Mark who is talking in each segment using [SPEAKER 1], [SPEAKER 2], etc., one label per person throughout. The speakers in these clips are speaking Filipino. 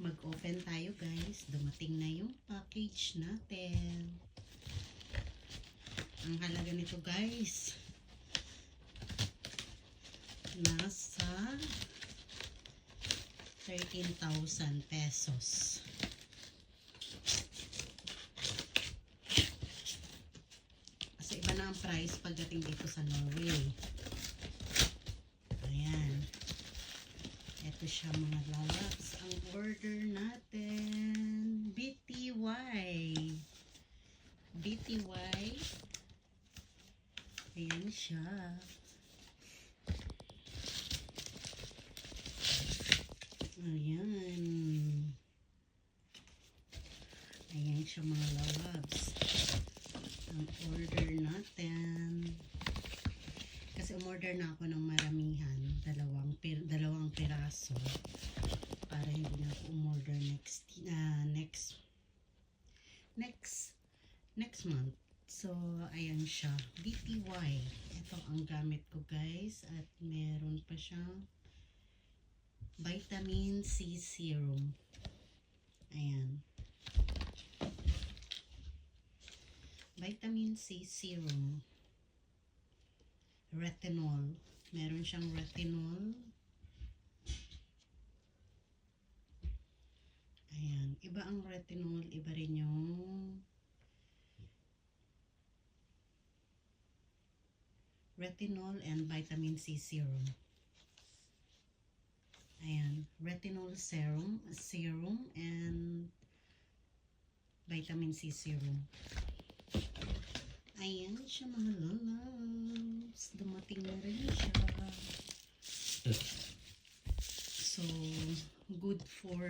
[SPEAKER 1] Mag-open tayo guys. Dumating na yung package natin. Ang halaga nito guys, nasa 13,000 pesos. Kasi iba na ang price pagdating dito sa Norway. Ayan. Ito siya mga lalabs. Ang order natin, BTY. BTY. Ayan siya. Ayan. Ayan siya mga lalabs. Ang order natin. Kasi umorder na ako ng maramihan. Dalawang piraso. Para hindi na ako umorder next month. So, ayan siya. BTY. Ito ang gamit ko guys. At meron pa siyang vitamin C serum. Ayan. Vitamin C serum. Retinol. Meron siyang retinol. Ayan. Iba ang retinol. Iba rin yung retinol and vitamin C serum. Ayan. Retinol serum and vitamin C serum. Ayan siya mga lalabs. Dumating na rin siya. So, good for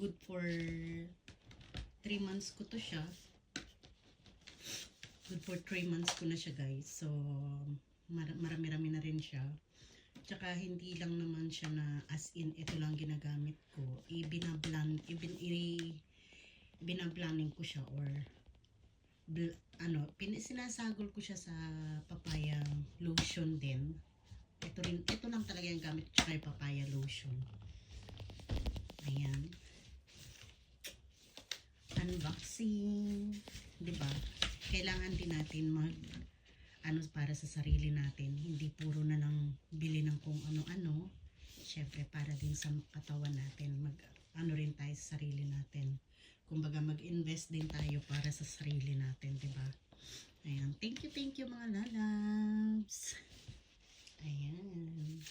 [SPEAKER 1] 3 months ko to siya. Good for 3 months ko na siya guys. So, marami-rami na rin siya. Tsaka hindi lang naman siya na as in ito lang ginagamit ko. Binablaning ko siya or sinasagol ko siya sa papaya lotion din. Ito lang talaga yung gamit ko, tsaka yung papaya lotion. Ayan. Unboxing. Diba? Kailangan din natin para sa sarili natin. Hindi puro na lang bili ng kung ano-ano. Syempre, para din sa katawan natin. Rin tayo sa sarili natin. Kumbaga, mag-invest din tayo para sa sarili natin, diba? Ayan. Thank you mga lalabs. Ayan.